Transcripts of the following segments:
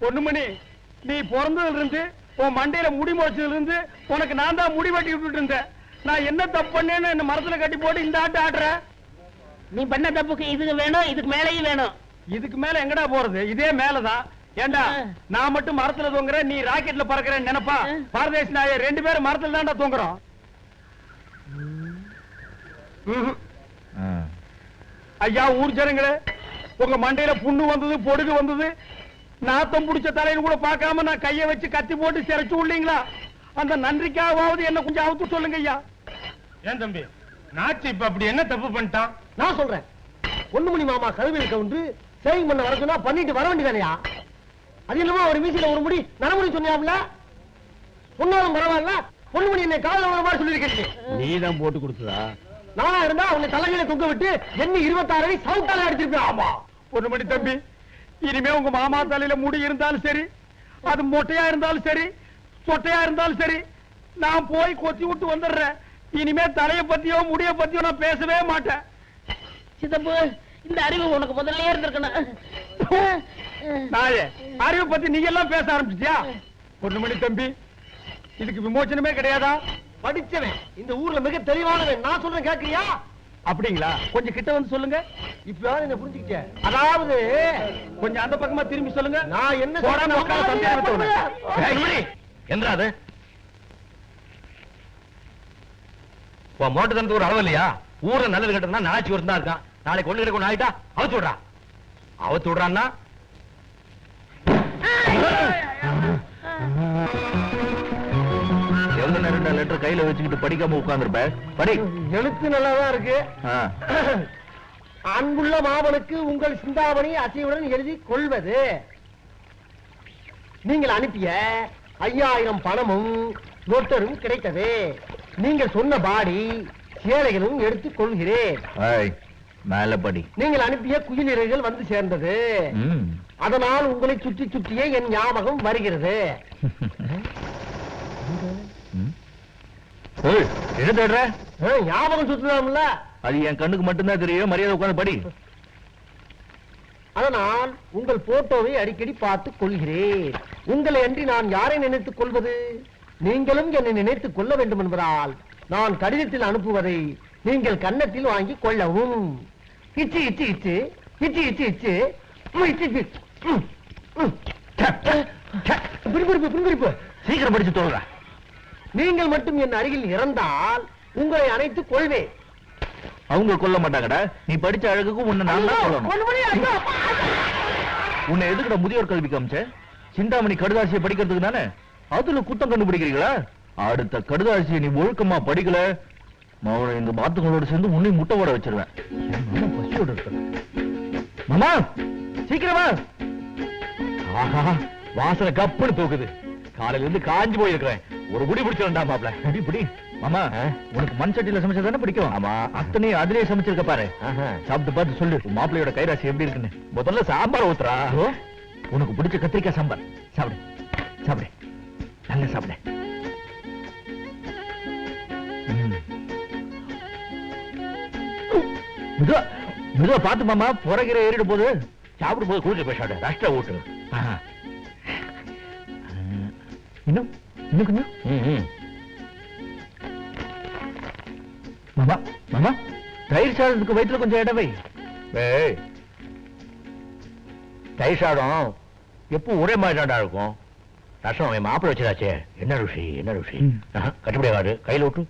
பொண்ணுமணி, நீ பிறந்ததுல இருந்து உன் மண்டையில முடி முளைச்சதுல இருந்து உனக்கு நான் தான் முடி வெட்டி விட்டுட்டு இருந்தேன். நான் என்ன தப்பு பண்ணேன்னு என்ன மரத்துல கட்டி போட்டு இந்த ஆட்டு ஆடுற? நீ பண்ண தப்புக்கு இதுக்கு வேணும், இதுக்கு மேலேயும் வேணும். இதுக்கு மேல எங்கடா போறது? இதே மேலதான். ஏண்டா நான் மட்டும் மரத்துல தூங்குறேன், நீ ராக்கெட்ல பறக்கிறேன்னு நினைப்பா? பாரதேஷ் நாய 2 பேரும் மரத்துல தான்டா தூங்குறோம். ஐயா ஊர் ஜனங்களே, உங்க மண்டையில புண்ணு வந்தது, பொடுகு வந்தது, நாத்தம் புடிச்ச தலைன்னு கூட பார்க்காம நான் கைய வச்சு கத்தி போட்டு சிரைச்சு உள்ளீங்களா? அந்த நன்றிக்காவது என்ன கொஞ்சம் அவுத்து சொல்லுங்க ஐயா. ஏன் தம்பி நாச்சு இப்ப அப்படி என்ன தப்பு பண்ணிட்டான்? நான் சொல்றேன். பொண்ணுமணி மாமா கழுவில் கவுண்டு சேவிங் பண்ண வர சொன்னா பண்ணிட்டு வர வேண்டியதானையா? அது என்னமோ ஒரு மீசில ஒரு முடி நரமுடி சொன்னியாப்ல, பொண்ணாலும் பரவாயில்ல, பொண்ணுமணி என்னை காதல வர மாதிரி சொல்லியிருக்கேன். நீ தான் போட்டு கொடுத்ததா? நானா இருந்தா உன்னை தலைமையில தொங்க விட்டு எண்ணி 26 சவுட்டால அடிச்சிருப்பேன். ஆமா பொண்ணுமணி தம்பி, இனிமே உங்க மாமா தலையில முடி இருந்தாலும் சரி, அது மொட்டையா இருந்தாலும் சரி, சொட்டையா இருந்தாலும் சரி, நான் போய் கொத்தி விட்டு வந்துடுறேன். இனிமே தலைய பத்தியோ முடிய பத்தியோ நான் பேசவே மாட்டேன். சித்தப்பு, இந்த அறிவு உனக்கு முதல்ல இருந்திருக்கணும். நாயே, அறிவை பத்தி நீ எல்லாம் பேச ஆரம்பிச்சிட்டியா? பொண்ணுமணி தம்பி, இதுக்கு விமோச்சனமே கிடையாதா? படிச்சவன், இந்த ஊர்ல மிக தெளிவானவன். நான் சொல்றேன் கேட்கிறியா? அப்படிங்களா? கொஞ்சம் கிட்ட வந்து சொல்லுங்க. இப்ப என்ன புரிஞ்சுக்கிட்டேன்? அதாவது கொஞ்சம் அந்த பக்கமா திரும்பி சொல்லுங்க. நான் என்ன என்றாது மோட்டு தனத்துக்கு ஒரு அளவு இல்லையா? ஊர்ல நல்லது கட்டா நாச்சு ஒரு தான் இருக்கான். நாளைக்கு ஒண்ணு கிட்ட ஆயிட்டா அவத்து விடுறா. அவத்து விடுறான்னா எவ்வளவு நேரம் லெட்டர் கையில வச்சுக்கிட்டு படிக்காம உட்கார்ந்துருப்ப? படி. எழுத்து நல்லாதான் இருக்கு. அன்புள்ள மாமனுக்கு உங்கள் சிந்தாமணி அசையுடன் எழுதி கொள்வது. நீங்கள் அனுப்பிய 5000 பணமும் நோட்டரும் கிடைத்தது. நீங்கள் சொன்ன பாடி சேலைகளும் எடுத்துக் கொள்கிறேன். மேல படி. நீங்கள் அனுப்பிய குயிலிறகுகள் வந்து சேர்ந்தது. அதனால் உங்களை சுற்றி சுற்றியே என் ஞாபகம் வருகிறது. என்ன தேடுற? ஞாபகம் சுற்றலாம்ல? அது என் கண்ணுக்கு மட்டும்தான் தெரியும். மரியாதை உட்கார்ந்து படி. அதனால் உங்கள் போட்டோவை அடிக்கடி பார்த்துக் கொள்கிறேன். உங்களை அன்றி நான் யாரை நினைத்துக் கொள்வது? நீங்களும் என்னை நினைத்துக் கொள்ள வேண்டும் என்பதால் நான் கடிதத்தில் அனுப்புவதை நீங்கள் கன்னத்தில் வாங்கி கொள்ளவும். இச்சு இச்சு இச்சு இச்சு இச்சு இச்சு பின்குறிப்பு சீக்கிரம் படிச்சு தோல்ற. நீங்கள் மட்டும் என் அருகில் இறந்தால் உங்களை அணைத்துக் கொள்வேன். அவங்க கொல்ல மாட்டாங்கடா. நீ படிச்ச அழகுக்கு உன்னை நான் தான் சொல்லணும். உன்னை எதுக்குடா முதியோர் கல்வி காமிச்ச? சிந்தாமணி கடுதாசியை படிக்கிறதுக்கு தானே? அதுல குத்தம் கண்டுபிடிக்கிறீங்களா? அடுத்த கடுதாசியை நீ ஒழுக்கமா படிக்கல, மவனை இந்த பாத்துகளோட சேர்ந்து உன்னை முட்டை ஓட வச்சிருவேன். மாமா சீக்கிரமா. ஆஹா, வாசனை கப்புன்னு தூக்குது. காலையில இருந்து காஞ்சு போயிருக்கிறேன். ஒரு குடி பிடிச்சிருந்தா மாப்ள. பிடி மாமா. உனக்கு மண் சட்டியில சமைச்சதானே பிடிக்கும்? ஆமா, அத்தனை அதிலே சமைச்சிருக்க பாரு. சாப்பிட்டு பார்த்து சொல்லு மாப்பிள்ளையோட கைராசி எப்படி இருக்குன்னு. முதல்ல சாம்பார் ஊத்துறா. உனக்கு பிடிச்ச கத்திரிக்காய் சாம்பார். சாப்பிடு சாப்பிடு, நல்லா சாப்பிடு. மெதுவா பார்த்து மாமா, புறகிற ஏறிட போது. சாப்பிடும் போது கூச்ச பேசாடு. ரஷ்டா ஊட்டு. இன்னும் இன்னும் கொஞ்சம். மாமா மாமா, தயிர் சாதத்துக்கு வயிற்றுல கொஞ்சம் இடம் வை. தயிர் சாதம் எப்போ ஒரே மாதிரி இருக்கும். ரசம் என் மாப்பிள்ள வச்சதாச்சே. என்ன ருசி என்ன ருசி. கட்டுப்படி ஆகாது. கையில் விட்டு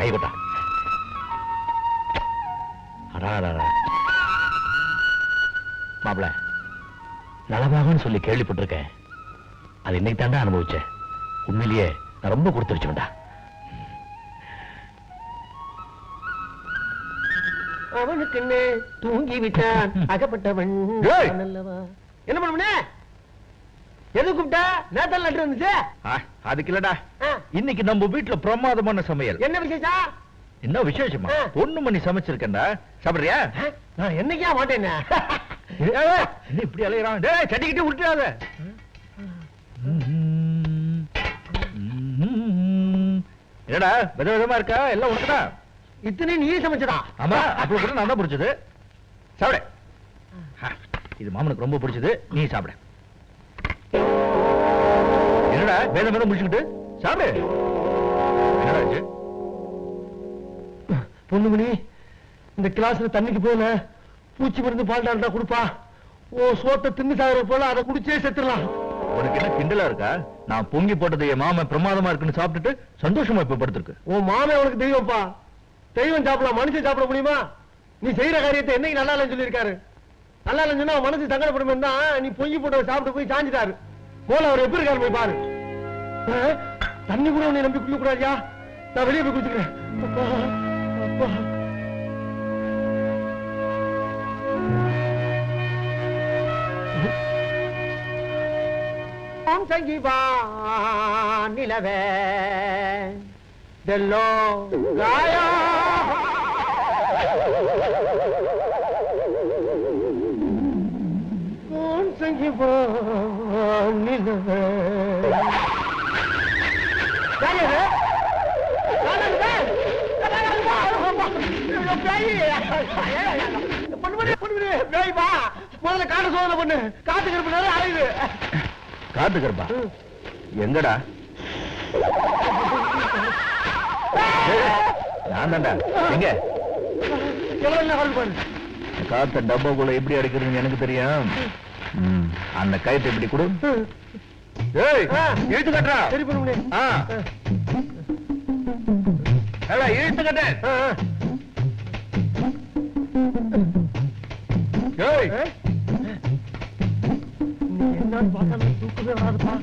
கை கொட்டா. மாப்பிள்ள நலமாகன்னு சொல்லி கேள்விப்பட்டிருக்கேன். அது இன்னைக்கு தாண்டா அனுபவிச்சேன். உண்மையிலேயே நான் ரொம்ப கொடுத்து வச்சுடா. அவனுக்கு தூங்கி விட்டான் அகப்பட்டவன். என்ன பண்ண எது கூப்பிட்டா? நேத்தல் லெட்டர் இருந்துச்சு. அதுக்கு இல்லடா, இன்னைக்கு நம்ம வீட்டுல பிரமாதமான சமையல். என்ன விசேஷம்? என்ன விசேஷமா? பொண்ணு மணி சமைச்சிருக்கேன்டா. சாப்பிடுறியா? நான் என்னைக்கா மாட்டேன். இப்படி அலையறான். சட்டிக்கிட்டு விட்டுறாத. என்னடா விதவிதமா இருக்கா? எல்லாம் உனக்குதான். இத்தனை நீ சமைச்சதா? ஆமா, அப்படி கூட நான் தான் பிடிச்சது. இது மாமனுக்கு ரொம்ப பிடிச்சது, நீ சாப்பிட. என்னடா வேத வேத முடிச்சுக்கிட்டு சாப்பிடு. என்னடா ஆச்சு? பொண்ணுமணி, இந்த கிளாஸ்ல தண்ணிக்கு போல பூச்சி மருந்து பால்டாண்டா கொடுப்பா. ஓ சோத்தை தின்னு சாகுற போல அதை குடிச்சே செத்துடலாம். உனக்கு என்ன கிண்டலா இருக்கா? நான் பொங்கி போட்டது என் மாமன் பிரமாதமா இருக்குன்னு சாப்பிட்டுட்டு சந்தோஷமா இப்ப படுத்திருக்கு. உன் மாமே உனக்கு தெய்வம்ப்பா. தெய்வம் சாப்பிடலாம், மனுஷன் சாப்பிட முடியுமா? நீ செய்யற காரியத்தை என்னைக்கு நல்லா இல்லைன்னு சொல்லியிருக்காரு. நல்லா இல்லைன்னு சொன்னா மனசு சங்கடப்படும் தான் நீ பொங்கி போட்டதை சாப்பிட்டு போய் சாஞ்சிட்டாரு. போல அவர் எப்படி இருக்காரு போய் பாரு. தண்ணி கூட உன்னை நம்பி குடிக்க கூடாதியா. நான் வெளியே போய் குடிச்சுக்கிறேன். அப்பா, அப்பா. சங்கீபா நிலவே தெல்லோ காயா சங்கீபா நிலவே. முதல்ல காட்டு சோதனை பண்ணு. காட்டு கருப்பு அலையுது. காத்து கருப்பா எங்கடா? நான் தான்டா. எங்க காத்த டப்பாக்குள்ள எப்படி அடிக்கிறதுன்னு எனக்கு தெரியும். அந்த கயத்தை இப்படி கொடு. இழுத்து கட்டுறா. சரி பண்ணு. இழுத்து கட்ட. என்னன்னு பார்த்தாலும் தூக்கமே வராதுப்பா.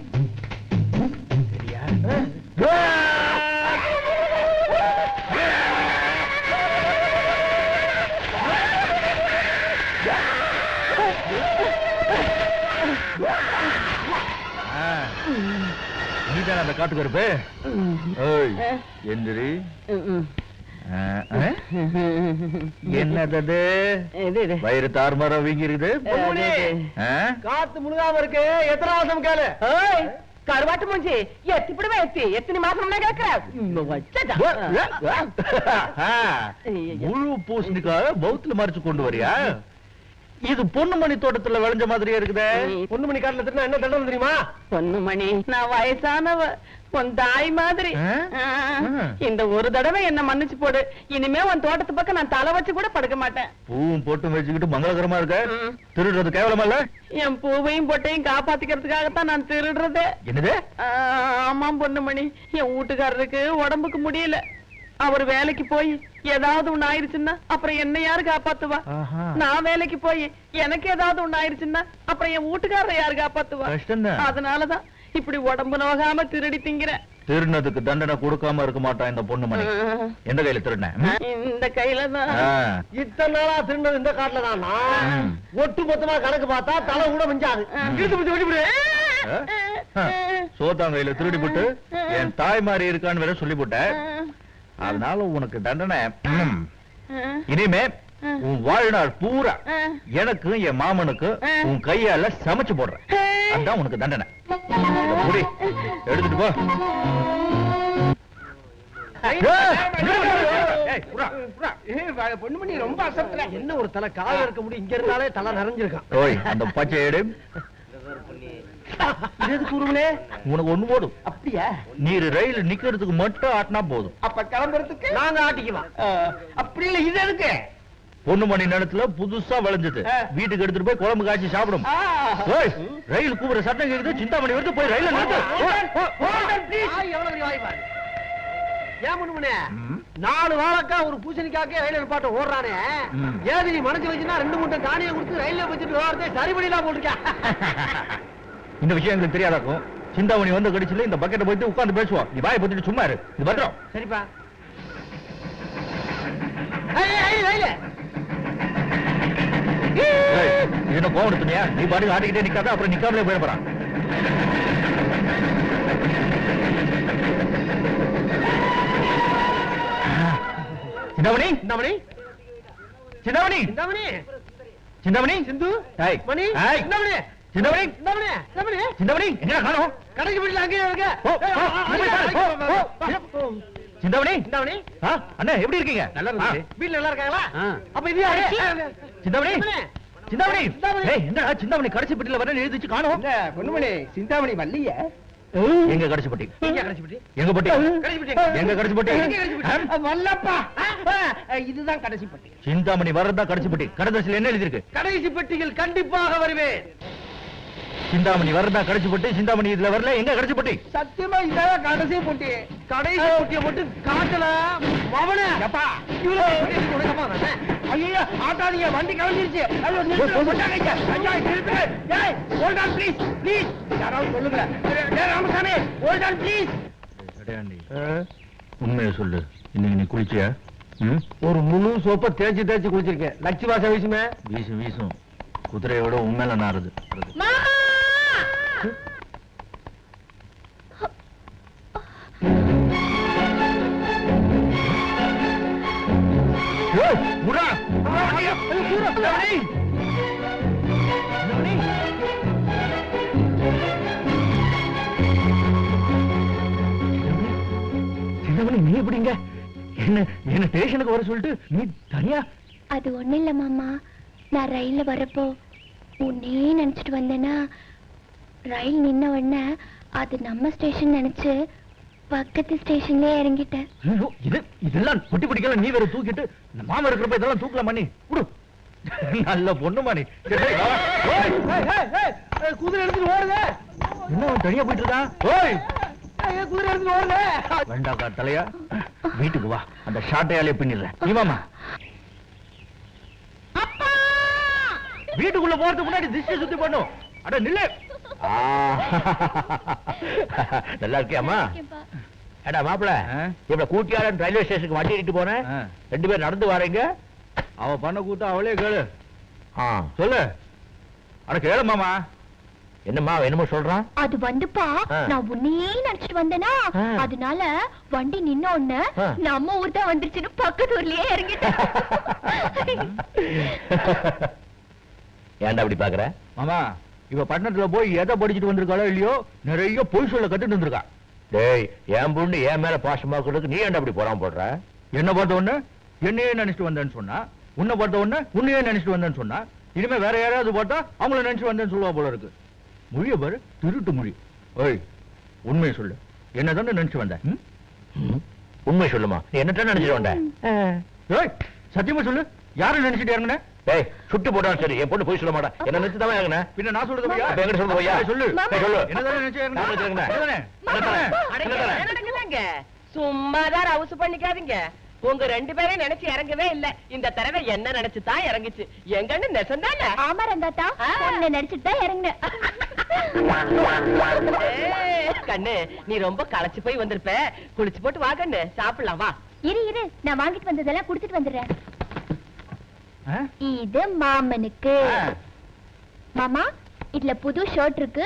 நீதான் அந்த காட்டு கருப்பு. எந்திரி. என்னது வயிறு தார்மாரா வீங்கி இருக்குது. காத்து முழுகாம இருக்கு. எத்தனை மாசம் கேளு. கருவாட்டு மூஞ்சி எத்திப்படவே எத்தனை மாசம் முழு பூசணிக்காக பௌத்துல மறைச்சு கொண்டு வரியா? இது பொண்ணுமணி தோட்டத்துல விளைஞ்ச மாதிரியே இருக்குதே. பொண்ணுமணி காட்டுல தின்னா என்ன தண்டனை தெரியுமா? பொண்ணுமணி, நான் வயசானவ, உன் தாய் மாதிரி. இந்த ஒரு தடவை என்ன மன்னிச்சு போடு. இனிமே உன் தோட்டத்து பக்கம் நான் தலை வச்சு கூட படுக்க மாட்டேன். பூவும் போட்டும் வச்சுக்கிட்டு மங்களகரமா இருக்க. திருடுறது கேவலமா இல்ல? என் பூவையும் பொட்டையும் காப்பாத்திக்கிறதுக்காகத்தான் நான் திருடுறதே. என்னது? ஆமாம் பொண்ணுமணி, என் வீட்டுக்காரருக்கு உடம்புக்கு முடியல. அவர் வேலைக்கு போய் ஏதாவது ஒண்ணு ஆயிருச்சுன்னா அப்புறம் என்ன யாரு காப்பாத்துவா? நான் வேலைக்கு போய் எனக்கு ஏதாவது ஒண்ணு ஆயிருச்சுன்னா அப்புறம் என் வீட்டுக்காரரை யாரு காப்பாத்துவா? அதனாலதான் இப்படி உடம்பு நோகாம திருடி திங்கிறேன். திருடினதுக்கு தண்டனை கொடுக்காம இருக்க மாட்டான் இந்த பொண்ணுமணி. எந்த கையில திருடின? இந்த கையில தான். இத்தனை நாளா திருடினது இந்த காட்டுல தான். ஒட்டு மொத்தமா கணக்கு பார்த்தா தலை கூட மிஞ்சாது. சோத்தாங்கையில திருடி போட்டு என் தாய் மாதிரி இருக்கான்னு வேற சொல்லி போட்ட. அதனால உனக்கு தண்டனை இனிமே உன் வாழ்நாள் பூரா எனக்கு என் மாமனுக்கு உன் கையால சமைச்சு போடுறேன். அதான் உனக்கு தண்டனை. எடுத்துட்டு போ. பொண்ணுமணி ரொம்ப அசத்துற. என்ன ஒரு தலை கால இருக்க முடியும். இங்க இருந்தாலே தலை நிறைஞ்சிருக்கான். ஓய், அந்த பச்சை எடு. உனக்கு ஒண்ணு போடும். அப்படியா? நீர் ரயில் நிக்கிறதுக்கு மட்டும் ஆட்டினா போதும். அப்ப கிளம்புறதுக்கு நாங்க ஆட்டிக்கலாம். அப்படி இல்ல, இது எதுக்கு? பொண்ணுமணி நிலத்துல புதுசா விளைஞ்சது. வீட்டுக்கு எடுத்துட்டு போய் குழம்பு காய்ச்சி சாப்பிடும். ரயில் கூப்பிடுற சட்டம் கேக்குது. சிந்தாமணி வருது, போய் ரயில நிறுத்து. ஏன் பொண்ணுமணி, 4 வாழக்கா ஒரு பூசணிக்காக்கே ரயில் நிப்பாட்ட ஓடுறானே. ஏது நீ மனசு வச்சுன்னா 2 மூட்டை தானியை கொடுத்து ரயில்ல வச்சுட்டு ஓடுறதே சரிபடியெல்லாம் போட்டுருக்கேன். இந்த விஷயம் எங்களுக்கு தெரியாதாக்கும். சிந்தாமணி வந்து கடிச்சுல இந்த பக்கெட்டை போயிட்டு உட்கார்ந்து பேசுவோம். நீ வாயை பத்திட்டு சும்மா இரு. இது பத்திரம். சரிப்பா. என்ன கோவம் துணியா? நீ பாட்டு ஆட்டிக்கிட்டே நிக்காத, அப்புறம் நிக்காமலே போயிட போறான். சிந்தாமணி, சிந்தாமணி, சிந்தாமணி, சிந்தாமணி, சிந்தாமணி, சிந்து, மணி, சிந்தாமணி, சிந்தாமணி, சிந்தாமணி, சிந்தாமணி, சிந்தாமணி, எங்க காணோம்? கடைக்கு வீட்டுல அங்கேயே இருக்க. சிந்தாமணி, சிந்தாமணி, அண்ணா எப்படி இருக்கீங்க? நல்லா இருக்கு. வீட்டுல நல்லா இருக்காங்களா? அப்ப இது யாரு? சிந்தாமணி, சிந்தாமணி ஏய் என்னடா சிந்தாமணி கடைசி பெட்டில வரேன்னு எழுதி வச்சு காணோம். இந்த பொண்ணுமணி சிந்தாமணி வள்ளிய எங்க கடைசி பெட்டி? எங்க கடைசி பெட்டி? எங்க பெட்டி? கடைசி பெட்டி எங்க கடைசி பெட்டி? வல்லப்பா இதுதான் கடைசி பெட்டி. சிந்தாமணி வர்றதா கடைசி பெட்டி. கடைசில என்ன எழுதி இருக்கு? கடைசி பெட்டியில் கண்டிப்பாக வருவேன். சிந்தாமணி வர்றதா கடைசி பெட்டி. சிந்தாமணி இதுல வரல. எங்க கடைசி பெட்டி? சத்தியமா இதான் கடைசி பெட்டி. கடைசி பெட்டியை மட்டும் காட்டல மவனே. அப்பா ஐயோ ஆட்டாதீங்க, வண்டி கிளம்பிருச்சு. ஐயோ நிறுத்து, போட்டாங்க. ஐயா நிறுத்து. ஏய் ஹோல்ட் ஆன் ப்ளீஸ் ப்ளீஸ். யாராவது சொல்லுங்க. டேய் ராமசாமி ஹோல்ட் ஆன் ப்ளீஸ். உண்மையை சொல்லு, இன்னைக்கு நீ குளிச்சியா? ஒரு முழு சோப்பை தேய்ச்சி தேய்ச்சி குளிச்சிருக்கேன். லட்சி வாசம் வீசுமே. வீசும் வீசும். குதிரையோட உண்மையில நாறுது. நீ எப்படிங்க என்ன ஸ்டேஷனுக்கு வர சொல்லிட்டு நீ தனியா? அது ஒண்ணு இல்ல மாமா, நான் ரயில்ல வரப்போ உன்னே நினைச்சிட்டு வந்தேன்னா ரயில் நின்ன உடனே அது நம்ம ஸ்டேஷன் நினைச்சு பக்கத்து ஸ்டேஷன்லயே இறங்கிட்டேன். இதெல்லாம் பொட்டி பொட்டிக்கெல்லாம் நீ வேற தூக்கிட்டு மாமா இருக்கிறப்ப இதெல்லாம் தூக்கலாம் மணி விடு. நல்ல பொண்ணு மணி. குதிரை எடுத்துட்டு ஓடுங்க. என்ன தனியா போயிட்டு இருக்கான்? ஓய் குதிரை எடுத்துட்டு ஓடுங்க. வேண்டாக்கா தலையா, வீட்டுக்கு வா, அந்த ஷாட்டையாலே பின்னிடுறேன். இவாமா வீட்டுக்குள்ள போறதுக்கு முன்னாடி திஷ்டி சுத்தி பண்ணும். அட நில்லு. நல்லா இருக்கியாமா? ஏடா மாப்பிள, இப்ப கூட்டியாரன் ரயில்வே ஸ்டேஷனுக்கு வண்டி இட்டு போனேன். 2 பேர் நடந்து வரீங்க. அவ பண்ண கூட்டம் அவளே கேளு. சொல்லு. அட கேளு மாமா. என்னம்மா என்னமோ சொல்றான்? அது வந்துப்பா, நான் உன்னையே நினைச்சிட்டு வந்தேனா அதனால வண்டி நின்ன உடனே நம்ம ஊர் தான் வந்துருச்சுன்னு பக்கத்து ஊர்லயே இறங்கிட்டேன். ஏன்டா அப்படி பாக்குற? மாமா இவ பட்டணத்துல போய் எதை படிச்சுட்டு வந்திருக்காளோ இல்லையோ, நிறைய பொய் சொல்ல கத்துட்டு வந்திருக்கா. டேய், என் பொண்ணு என் மேல பாசமா இருக்கிறதுக்கு நீ ஏன்டா அப்படி போறாம போடுற? என்ன பார்த்த உடனே என்னையே நினைச்சிட்டு வந்தேன்னு சொன்னா, உன்னை பார்த்த உடனே உன்னையே நினைச்சிட்டு வந்தேன்னு சொன்னா, இனிமே வேற யாராவது பார்த்தா அவங்கள நினைச்சு வந்தேன்னு சொல்லுவா போல இருக்கு. மொழிய பாரு, திருட்டு மொழி. ஓய் உண்மையை சொல்லு, என்னதானே நினைச்சு வந்த? உண்மை சொல்லுமா, நீ என்னதான் நினைச்சிட்டு வந்த? ஏய் சத்தியமா சொல்லு, யாரும் நினைச்சிட்டு இறங்குன? ஏய் சுட்டு போட்டாலும் சரி, என் பொண்ணு போய் சொல்ல மாட்டா. என்ன நினைச்சு தான் இறங்குன? பின்ன நான் சொல்றது போய் எங்க சொல்றது போய் சொல்லு. சொல்லு, என்னதானே நினைச்சு இறங்குன? சும்மாதான் ரவுசு பண்ணிக்காதீங்க. உங்க 2 பேரையும் நினைச்சு இறங்கவே இல்ல. இந்த தடவை என்ன நினைச்சுதான் இறங்குச்சு. எங்கன்னு நெசந்தானே? ஆமா ரங்காத்தா, உன்னை நினைச்சிட்டு தான் இறங்கினேன். கண்ணு, நீ ரொம்ப களைச்சு போய் வந்திருப்ப. குளிச்சு போட்டு வா கண்ணு, சாப்பிடலாம் வா. இரு நான் வாங்கிட்டு வந்ததெல்லாம் குடுத்துட்டு வந்துடுறேன். இது மாமனுக்கு. மாமா, இதுல புது ஷர்ட் இருக்கு.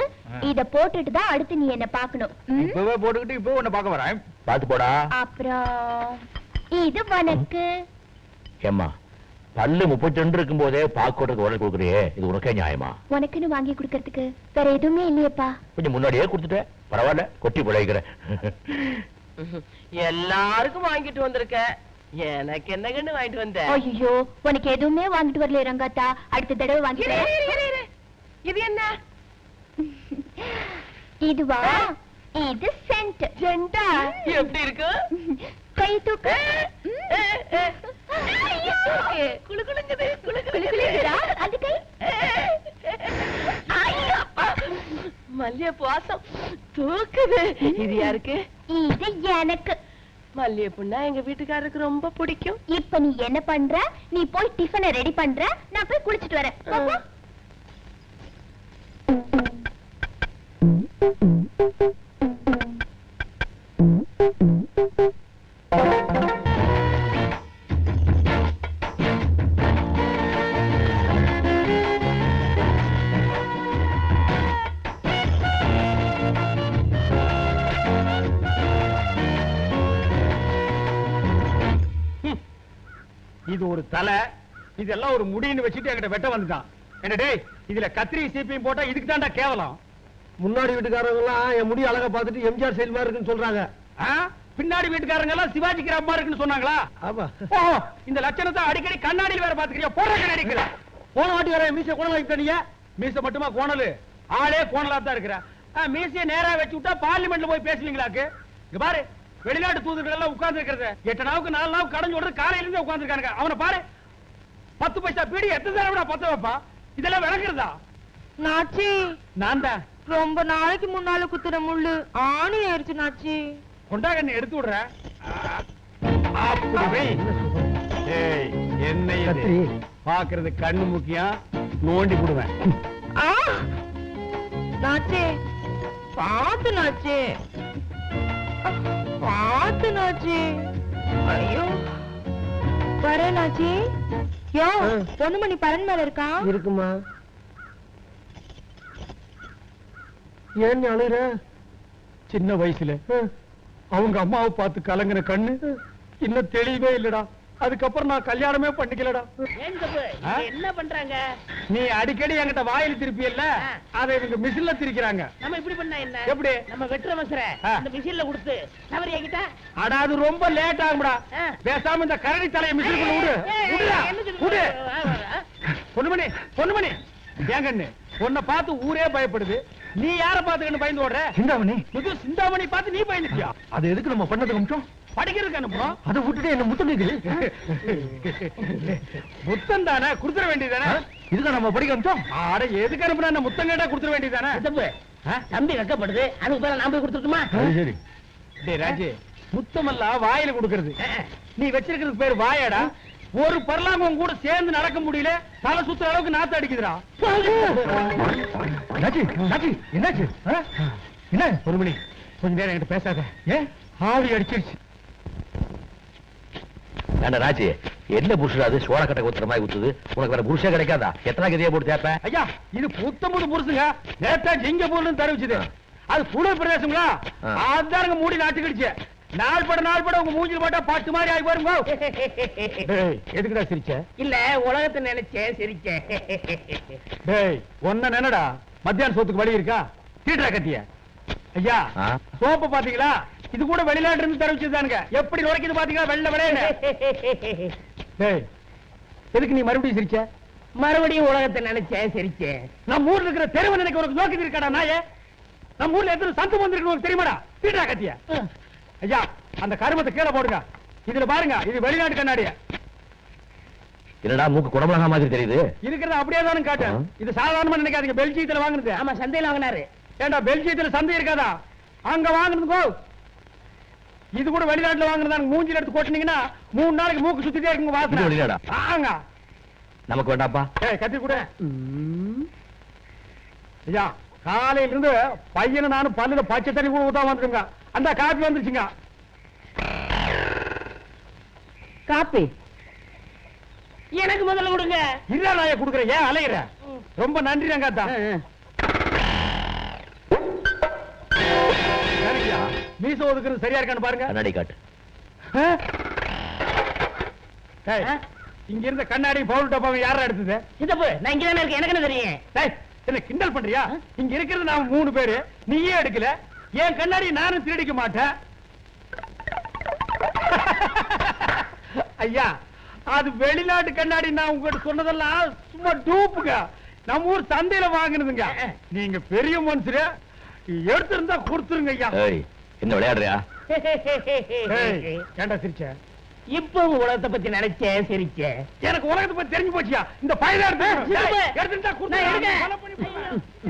இத போட்டுட்டு தான் அடுத்து நீ என்ன பாக்கணும். இப்பவே போட்டுக்கிட்டு இப்போ உன்னை பார்க்க வரேன். பாத்து போடா. அப்புறம் இது உனக்கு. ஏம்மா, பல்லு 32 இருக்கும் போதே பாக்கோட்டுக்கு உடல் கொடுக்குறியே, இது உனக்கே நியாயமா? உனக்குன்னு வாங்கி கொடுக்கறதுக்கு வேற எதுவுமே இல்லையப்பா. கொஞ்சம் முன்னாடியே கொடுத்துட்டேன், பரவாயில்ல, கொட்டி பிழைக்கிறேன். எல்லாருக்கும் வாங்கிட்டு வந்திருக்க, எனக்கு என்ன கண்ணு வாங்கிட்டு வந்த? ஐயோ, உனக்கு எதுவுமே வாங்கிட்டு வரல ரங்காத்தா, அடுத்த தடவை வாங்கிட்டு. இது என்ன? இதுவா? இது சென்ட். சென்டா? எப்படி இருக்கு? கை தூக்கு. குளுகுளுங்குது, குளுகுளுங்குதா? அது கை. மல்லிகைப்பூ வாசம் தூக்குது. இது யாருக்கு? இது எனக்கு. மல்லிகைப்பூன்னா எங்க வீட்டுக்காரருக்கு ரொம்ப பிடிக்கும். இப்ப நீ என்ன பண்ற? நீ போய் டிஃபனை ரெடி பண்ற, நான் போய் குளிச்சிட்டு வரேன். பாப்பா. இது ஒரு தலை, இதெல்லாம் ஒரு முடின்னு வச்சுட்டு என்கிட்ட வெட்ட வந்துட்டான். என்ன டேய், இதுல கத்திரி சீப்பையும் போட்டா இதுக்கு தான்டா கேவலம். முன்னாடி வீட்டுக்காரங்க எல்லாம் என் முடி அழகா பார்த்துட்டு எம்ஜிஆர் செயல் மாதிரி இருக்குன்னு சொல்றாங்க. பின்னாடி வீட்டுக்காரங்க எல்லாம் சிவாஜி கிராமமா இருக்குன்னு சொன்னாங்களா? ஆமா. இந்த லட்சணத்தை அடிக்கடி கண்ணாடியில் வேற பாத்துக்கிறியா? போற கண்ணாடிக்கிற போன வாட்டி வர மீசை கோணல் நீங்க மீசை மட்டுமா கோணலு ஆளே கோணலா தான் இருக்கிற மீசையை நேரா வச்சு விட்டா பார்லிமெண்ட்ல போய் பேசுவீங்களாக்கு இங்க பாரு வெளிநாட்டு தூதர்கள் எல்லாம் உட்கார்ந்து இருக்கிறது 8 நாவுக்கு 4 நாவுக்கு கடன் சொல்றது காலையில இருந்தே உட்கார்ந்து இருக்காங்க அவனை பாரு 10 பைசா பீடி எத்தனை தடவை பத்த வைப்பா இதெல்லாம் விளக்குறதா நாச்சி நான் தான் ரொம்ப நாளைக்கு முன்னால குத்துற முள்ளு ஆணி ஆயிடுச்சு நாச்சி கொண்டாங்க நீ எடுத்து விடுற அப்படி வை. ஏய், என்ன இது கத்திரி. பாக்குறது கண்ணு முக்கியம் நோண்டி போடுவேன் நாச்சே பாத்து நாச்சே பாத்து நாச்சே ஐயோ வர நாச்சி யோ ஆ. பொண்ணுமணி பரன் மேல இருக்கா இருக்குமா ஏன் அழுற சின்ன வயசுல அவங்க அம்மாவை பார்த்து கலங்கின கண்ணு இன்னும் தெளிவே இல்லடா அதுக்கப்புறம் நான் கல்யாணமே பண்ணிக்கலடா ஆ? என்ன பண்றாங்க நீ அடிக்கடி என்கிட்ட வாயில் திருப்பியல்ல அதை இவங்க மிஷின்ல திரிக்கிறாங்க நம்ம இப்படி பண்ணா என்ன எப்படி நம்ம வெட்டுற மசர ஆ. இந்த மிஷின்ல கொடுத்து தவறி ஆகிட்டா அடா அது ரொம்ப லேட் ஆகும்டா ஆ. பேசாம இந்த கரடி தலையை மிஷினுக்குள்ள விடு விடுடா, விடு பொண்ணுமணி பொண்ணுமணி ஏன் கண்ணு உன்னை பார்த்து ஊரே பயப்படுது நீ யார பார்த்து கண்ணு பயந்து ஓடுற சிந்தாமணி புது சிந்தாமணி பார்த்து நீ பயந்துட்டியா அது எதுக்கு நம்ம பண்ணதுக்கு மட்டும் படிக்கிறதுக்கு அனுப்புறோம் அதை விட்டுட்டு என்ன முத்தம் கேக்குது முத்தம் தானே குடுத்துற வேண்டியதானே இதுக்கு நம்ம படிக்க அனுப்பிச்சோம் ஆட எதுக்கு அனுப்புனா முத்தம் கேட்டா குடுத்துற வேண்டியதானே தம்பி வெக்கப்படுது அதுக்கு பேர நாம போய் கொடுத்துட்டுமா சரி டேய் ராஜி முத்தமெல்லாம் வாயில கொடுக்கறது நீ வச்சிருக்கிறதுக்கு பேர் வாயாடா ஒரு பரலாங்கம் கூட சேர்ந்து நடக்க முடியல தலை சுத்துற அளவுக்கு நாத்து அடிக்குதுடா என்னாச்சு என்னாச்சு என்னாச்சு என்ன ஒரு மணி கொஞ்ச நேரம் என்கிட்ட பேசாத ஏன் ஆவி அடிச்சிருச்சு ஏண்டா ராஜி என்ன புருஷன் அது சோழ கட்டை ஊத்துற மாதிரி ஊத்துது உனக்கு வேற புருஷே கிடைக்காதா எத்தனை கதையை போட்டு தேப்ப ஐயா இது புத்தம்புது புருஷங்க நேத்தா ஜிங்க போன்னு தெரிவிச்சது அது புழு பிரதேசங்களா ஆ. அதானுங்க மூடி நாட்டுக்கிடுச்சு நாள் பட உங்க மூஞ்சில் போட்டா பாட்டு மாதிரி ஆகி பாருங்க டேய், எதுக்குடா சிரிச்ச இல்ல உலகத்தை நினைச்சேன் சிரிச்சேன் டேய் ஒன்ன நினைடா மத்தியான சோத்துக்கு வழி இருக்கா தீட்டுறா கத்திய ஐயா ஆ. சோப்பு பாத்தீங்களா இது கூட வெளிநாட்டு இருந்து தெரிவிச்சதுதானுங்க எப்படி நுழைக்குது பாத்தீங்களா வெள்ள விளையாடு டேய் எதுக்கு நீ மறுபடியும் சிரிச்ச மறுபடியும் உலகத்தை நினைச்சேன் சிரிச்சேன் நம்ம ஊர்ல இருக்கிற தெருவன் எனக்கு உனக்கு நோக்கி இருக்காடா நாயே நம்ம ஊர்ல எத்தனை சந்தம் வந்திருக்கு உனக்கு தெரியுமாடா தீட்டுறா கத்திய ஐயா அந்த கருமத்தை கீழே போடுங்க இதுல பாருங்க இது வெளிநாட்டு கண்ணாடிய என்னடா மூக்கு குடமிளகா மாதிரி தெரியுது இருக்கிறது அப்படியே தானே காட்டு இது சாதாரணமா நினைக்காதீங்க பெல்ஜியத்துல வாங்குனது ஆமா சந்தையில வாங்கினாரு ஏண்டா பெல்ஜியத்துல சந்தை இருக்காதா அங்க வாங்குனதுக்கோ இது கூட வெளிநாட்டுல வாங்குறதா மூஞ்சில எடுத்து கொட்டினீங்கன்னா 3 நாளைக்கு மூக்கு சுத்திட்டே இருக்குங்க இது வாசனை வெளிநாடா? ஆங்க நமக்கு வேண்டாப்பா ஏய் கத்தி கூட ஐயா காலையில இருந்து பையனை நானும் பல்லுல பச்சை தண்ணி கூட ஊத்தாம வந்துருங்க அந்த காப்பி வந்துருச்சுங்க காப்பி எனக்கு முதல்ல கொடுங்க இல்ல நான் குடுக்குறேன் ஏன் அலையிற ரொம்ப நன்றி ரங்காத்தா மீச ஒதுக்குறது சரியா இருக்கான்னு பாருங்க கண்ணாடி காட்டு ஏய், இங்க இருந்த கண்ணாடி பவுல் டப்பாவை யாரா எடுத்தது சித்தப்பு நான் இங்க தானே இருக்கேன் எனக்கு என்ன தெரியும் ஏய், என்ன கிண்டல் பண்றியா இங்க இருக்கிறது நாம 3 பேரு நீயே எடுக்கல என் கண்ணாடி நானும் திருடிக்க மாட்டேன் ஐயா அது வெளிநாட்டு கண்ணாடி நான் உங்ககிட்ட சொன்னதெல்லாம் சும்மா டூப்புங்க நம்ம ஊர் சந்தையில வாங்கினதுங்க நீங்க பெரிய மனுஷரு எடுத்திருந்தா கொடுத்துருங்க ஐயா ஏய் என்ன விளையாடுறியா ஏய், ஏன்டா சிரிச்ச இப்போ உங்க உலகத்தை பத்தி நினைச்சேன் சிரிச்சேன் எனக்கு உலகத்தை பத்தி தெரிஞ்சு போச்சியா இந்த பையனா சித்தப்பு, எடுத்துட்டா நான் எடுக்கேன்.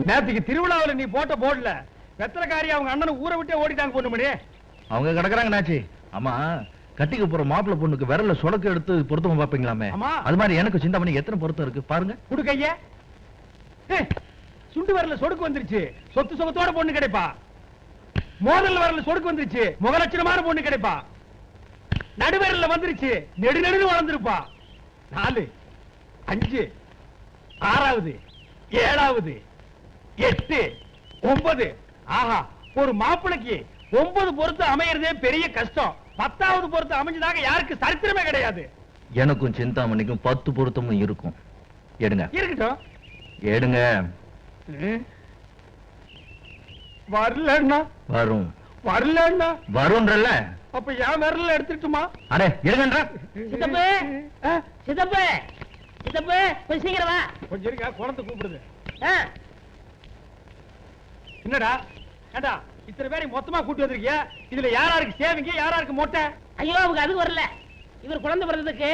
நேத்துக்கு திருவிழாவுல நீ போட்ட போர்டுல வெத்தலைக்காரி அவங்க அண்ணன் ஊரை விட்டே ஓடிட்டாங்க பொண்ணு மணி அவங்க கிடக்குறாங்க நாச்சி ஆமா கட்டிக்க போற மாப்பிள்ளை பொண்ணுக்கு விரல்ல சொடக்கு எடுத்து பொருத்தமா பாப்பீங்களாமே ஆமா. அது மாதிரி எனக்கு சிந்தாமணி எத்தனை பொருத்தம் இருக்கு பாருங்க குடுக்கைய சுண்டு வரல சொடுக்கு வந்துருச்சு சொத்து சொகத்தோட பொண்ணு கிடைப்பா மோதல் வரல சொடுக்கு வந்துருச்சு முகலட்சணமான பொண்ணு கிடைப்பா நடுவரல்ல வந்துருச்சு நெடு நெடுன்னு வளர்ந்துருப்பா 4 5 6வது 7வது 8 9 ஆஹா ஒரு மாப்பிளைக்கு 9 பொறுத்து அமையறதே பெரிய கஷ்டம் 10வது பொறுத்து அமைஞ்சதாக யாருக்கு சரித்திரமே கிடையாது எனக்கும் சிந்தாமணிக்கும் 10 பொருத்தமும் இருக்கும் எடுங்க இருக்கட்டும் எடுங்க வரலன்னா வரும் வரலன்னா வரும்ன்றல்ல. அப்ப என் விரல்ல எடுத்துட்டுமா? அடே இருங்கன்ற. சித்தப்பு சித்தப்பு சித்தப்பு கொஞ்சம் சீக்கிரம் வா. கொஞ்சம் இருக்கா, குழந்தை கூப்பிடுது. ஆ, என்னடா ஏண்டா இத்தனை பேரை மொத்தமா கூட்டி வந்திருக்கிய? இதுல யாராருக்கு சேவிங்க, யாராருக்கு மொட்டை? ஐயோ அவங்க அது வரல. இவர் குழந்தை பிறந்ததுக்கு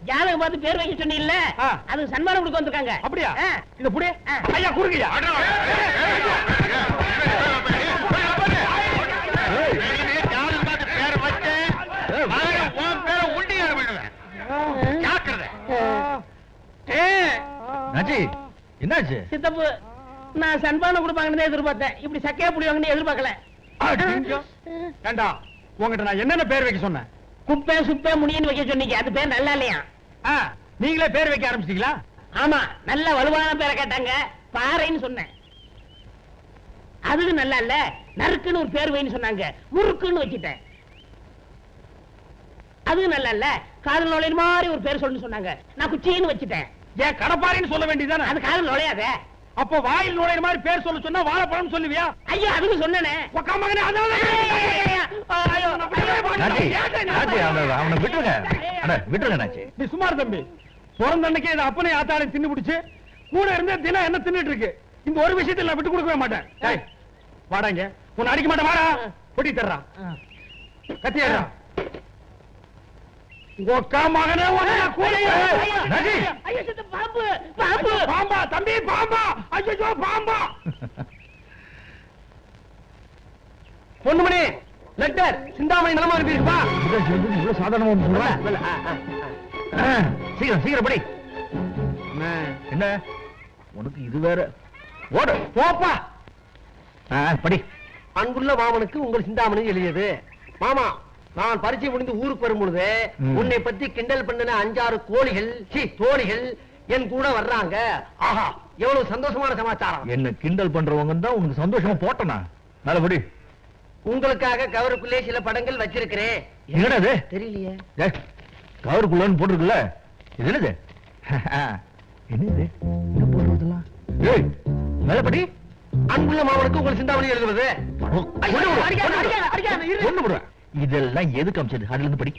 ஜாதகம் பார்த்து பேர் வைக்க சொன்னீங்கல்ல, ஆ. அது சன்மானம் கொடுக்க வந்திருக்காங்க. அப்படியா? ஆ. இத புடி. ஆ. ஐயா குறுங்கய்யா. ராஜி என்னாச்சு? சித்தப்பு நான் சன்மானம் கொடுப்பாங்கன்னு எதிர்பார்த்தேன். இப்படி சக்கையா புடிவாங்கன்னு எதிர்பார்க்கல. ஏண்டா உங்ககிட்ட நான் என்னென்ன பேர் வைக்க சொன்னேன்? குப்பை சுப்பை முடின்னு வைக்க சொன்னீங்க, அது பேர் நல்லா இல்லையா? ஆ, நீங்களே பேர் வைக்க ஆரம்பிச்சிட்டீங்களா? ஆமா, நல்ல வலுவான பேரை கேட்டாங்க, பாறைன்னு சொன்னேன். அதுக்கு நல்லா இல்ல, நறுக்குன்னு ஒரு பேர் வைன்னு சொன்னாங்க, முறுக்குன்னு வச்சுட்டேன். அது நல்லா இல்ல, காதல் நுழைய மாதிரி ஒரு பேர் சொல்லு சொன்னாங்க, நான் குச்சின்னு வச்சுட்டேன். ஏன் கடப்பாரின்னு சொல்ல வேண்டியதானே? அது காதல் நுழையாத. அப்போ வாயில் நுழையிற மாதிரி பேர் சொல்ல சொன்னா வாழைப்பழம் சொல்லுவியா? ஐயோ அதுக்கு சொன்னனே. உக்கா மகனே, அதான் ராஜி ராஜி அவனை விட்டுருங்க. அட விட்டுருங்க நாச்சி. நீ சுமார் தம்பி. பிறந்த அன்னைக்கே இந்த அப்பனை ஆத்தாளை தின்னு பிடிச்சு கூட இருந்தே தினம் என்ன தின்னுட்டு இருக்கு. இந்த ஒரு விஷயத்தில் நான் விட்டு கொடுக்கவே மாட்டேன். டேய், வாடாங்க. உன்னை அடிக்க மாட்டேன், வாடா. பொடி தர்றான், கத்தி ஏறா. உக்கா மகனே, உன்னை கூட ராஜி ஐயோ சித்த பாம்பு பாம்பு. பாம்பா தம்பி, பாம்பா. ஐயோ பாம்பா. பொண்ணுமணி, லெட்டர் சிந்தாமணி நிலமா அனுப்பியிருப்பா. இவ்வளவு சாதாரணமா சொல்றேன். சீக்கிரம் சீக்கிரம் படி. என்ன உனக்கு இது வேற? ஓடு போப்பா. படி. அன்புள்ள மாமனுக்கு உங்கள் சிந்தாமணி எழுதியது. மாமா, நான் பரீட்சை முடிந்து ஊருக்கு வரும் பொழுது உன்னை பத்தி கிண்டல் பண்ணின 5-6 கோழிகள் தோழிகள் என் கூட வர்றாங்க. ஆஹா, எவ்வளவு சந்தோஷமான சமாச்சாரம். என்ன கிண்டல் பண்றவங்க தான் உனக்கு சந்தோஷமா போட்டனா? நல்லபடி. உங்களுக்காக கவருக்குள்ளே சில படங்கள் வச்சிருக்கிறேன். என்னடா இது? தெரியலையே. கவருக்குள்ளன்னு போட்டிருக்குல்ல, இது என்னது? என்னது என்ன போடுறதெல்லாம்? ஏய், நல்லபடி. அன்புள்ள மாமனுக்கு உங்கள் சிந்தாமணி எழுதுவது. இதெல்லாம் எதுக்கு அமைச்சது? அதுல இருந்து படி.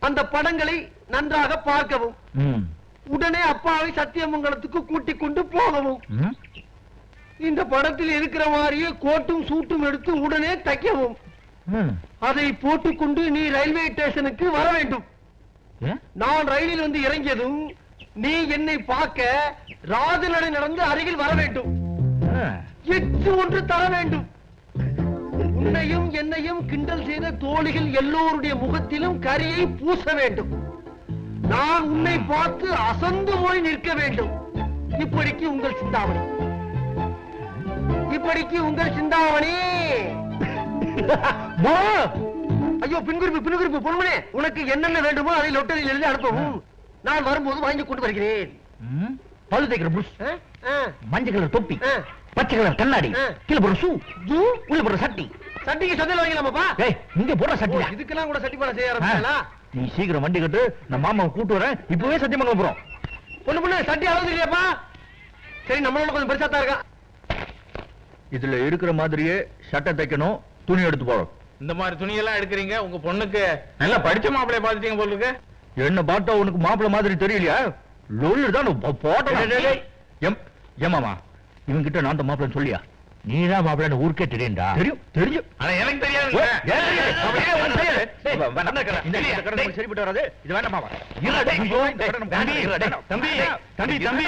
அந்த படங்களை நன்றாக பார்க்கவும், ம். உடனே அப்பாவை சத்தியமங்கலத்துக்கு கூட்டிக் கொண்டு போகவும், ம். இந்த படத்தில் இருக்கிற மாதிரியே கோட்டும் சூட்டும் எடுத்து உடனே தைக்கவும், ம். அதை போட்டுக்கொண்டு நீ ரயில்வே ஸ்டேஷனுக்கு வர வேண்டும். ஏன்? நான் ரயிலில் வந்து இறங்கியதும் நீ என்னை பார்க்க ராஜநடை நடந்து அருகில் வர வேண்டும். எச்சு ஒன்று தர வேண்டும். உன்னையும் என்னையும் கிண்டல் செய்த தோழிகள் எல்லோருடைய முகத்திலும் கரியை பூச வேண்டும். நான் உன்னை பார்த்து அசந்து போய் நிற்க வேண்டும். இப்படிக்கு உங்கள் சிந்தாமணி. இப்படிக்கு உங்கள் சிந்தாமணி. ஐயோ, பின்குறிப்பு பொன்மனே, உனக்கு என்னென்ன வேண்டுமோ அதை லொட்டரியில் எழுதி அனுப்பவும். நான் வரும்போது வாங்கி கொண்டு வருகிறேன். ம். பல்லு தேய்க்கிற புஷ், மஞ்சள் கலர் தொப்பி, ஆ. பச்சை கலர் கண்ணாடி, கீழே போற ஷூ, உள்ள போற சட்டி. சட்டிக்கு சந்தையில் வாங்கலாமாப்பா? ஏய், இங்க போற சட்டி. இதுக்கெல்லாம் கூட சட்டி பண்ண செய்ய ஆரம்பிச்சா? நீ சீக்கிரம் வண்டி கட்டு, நான் மாமாவை கூட்டு வரேன். இப்பவே சத்தியமங்கலம் போறோம். பொண்ணு சட்டி அளவு இல்லையாப்பா? சரி, நம்மளோட கொஞ்சம் பெருசா தான் இருக்கா. இதுல இருக்கிற மாதிரியே சட்டை தைக்கணும், துணி எடுத்து போறோம். இந்த மாதிரி துணியெல்லாம் எடுக்கிறீங்க, உங்க பொண்ணுக்கு நல்லா படிச்ச மாப்பிளைய பாத்துட்டீங்க போல இருக்கு. என்ன பார்த்தா உனக்கு மாப்பிள்ள மாதிரி தெரியலையா? லொல்லு தான் போட்டேன். ஏமாமா, இவன் கிட்ட நான் தான் மாப்பிள்ளன்னு சொல்லியா? நீதான் மாப்பிள்ள ஊருக்கே தெரியும்டா. தெரியும் தெரியும். ஆனா எனக்கு தெரியாது. சரிப்பட்டு வராது. இது வேண்டாமா? தம்பி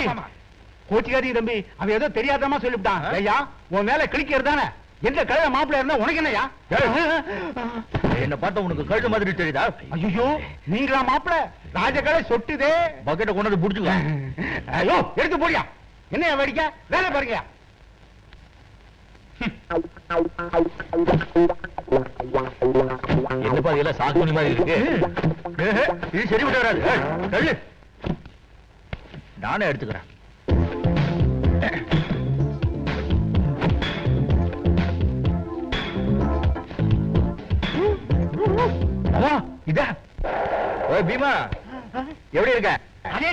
கோச்சிக்காரி தம்பி, அவன் ஏதோ தெரியாதமா சொல்லிவிட்டான். ஐயா, உன் மேல கிளிக்கிறது தானே. எந்த கழுத மாப்பிள்ள இருந்தா உனக்கு என்னையா? என்ன பார்த்தா உனக்கு கழுத மாதிரி தெரியுதா? ஐயோ, நீங்களா மாப்பிள்ள? ராஜகலை சொட்டுதே. பக்கெட்டை கொண்டு வந்து புடிச்சுக்க. ஐயோ, எடுத்து போடியா. என்னையா வேடிக்கை? வேலை பாருங்க. என்னப்பா இதெல்லாம் சாக்குனி மாதிரி இருக்கு? இது சரிப்பட்டு வராது. தள்ளு. நானே எடுத்துக்கிறேன். இதா பீமா, எப்படி இருக்க? அதே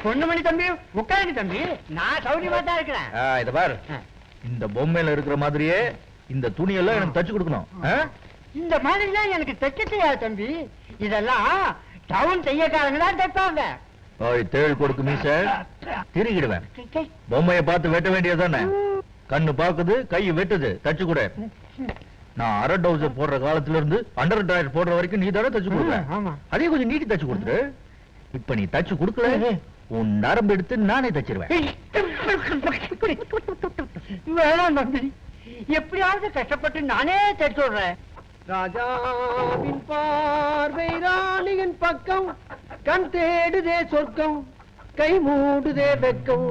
பொண்ணுமணி தம்பி, உட்காருங்க தம்பி. நான் சௌரியமா தான் இருக்கிறேன். இத பாரு, இந்த பொம்மையில இருக்கிற மாதிரியே இந்த துணியெல்லாம் எனக்கு தச்சு கொடுக்கணும். இந்த மாதிரிலாம் எனக்கு தைக்க தெரியாது தம்பி. இதெல்லாம் டவுன் தையக்காரங்க தான் தைப்பாங்க. தேள் கொடுக்கு மீச திருகிடுவேன். பொம்மையை பார்த்து வெட்ட வேண்டியதானே? கண்ணு பாக்குது, கை வெட்டுது, தச்சு கூட. நான் அரை டவுசர் போடுற காலத்துல இருந்து அண்டர் டயர் போடுற வரைக்கும் நீ தானே தச்சு கொடுப்பேன். அதே கொஞ்சம் நீட்டி தச்சு கொடுத்துரு. இப்ப நீ தச்சு கொடுக்கல, உன் நரம்பு எடுத்து நானே தச்சிருவேன். வேணாம் தம்பி, எப்படியாவது கஷ்டப்பட்டு நானே தைச்சு விடுறேன். ராஜாவின் பார்வை ராணியின் பக்கம், கண் தேடுதே சொர்க்கம், கை மூடுதே வெக்கம்,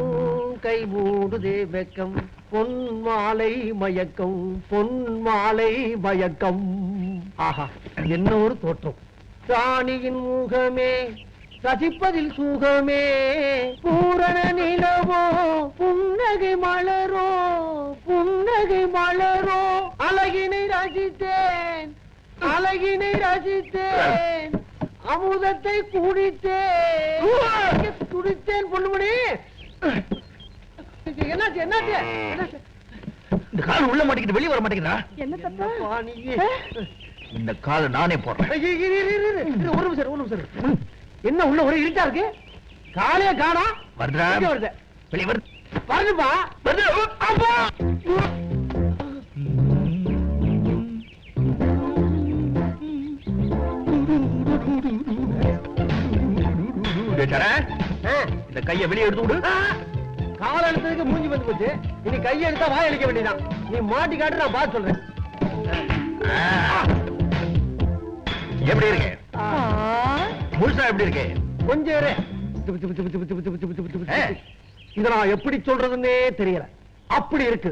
கை மூடுதே வெக்கம், பொன் மாலை மயக்கம், பொன் மாலை மயக்கம். ஆஹா, என்ன ஒரு தோற்றம்! ராணியின் முகமே ரசிப்பதில் சுகமே, பூரண நிலவோ புன்னகை மலரோ, புன்னகை மலரோ, அழகினை ரசித்தேன், அழகினை ரசித்தேன், அமுதத்தை குடித்தேன், குடித்தேன். பொண்ணுமணி, என்னாச்சு என்னாச்சு? இந்த கால் உள்ள மாட்டிக்கிட்டு வெளியே வர மாட்டேங்கிறா. என்ன தப்பா? இந்த காலை நானே போடுறேன். ஒரு நிமிஷம், ஒரு நிமிஷம். என்ன உள்ள ஒரே இருட்டா இருக்கு? காலையே காணா. வருதா? வருது, வெளியே வருது. வருதுப்பா. இந்த கையை வெளியே எடுத்து விடு. கால எடுத்ததுக்கு மூஞ்சி வந்து போச்சு. இனி கையை எடுத்தா வாய் அடிக்க வேண்டியதான். நீ மாட்டி காட்டு, நான் பார்த்து சொல்றேன். எப்படி இருக்கு? முழுசா எப்படி இருக்கு? கொஞ்சம் இரு. இத நான் எப்படி சொல்றதுன்னே தெரியல. அப்படி இருக்கு.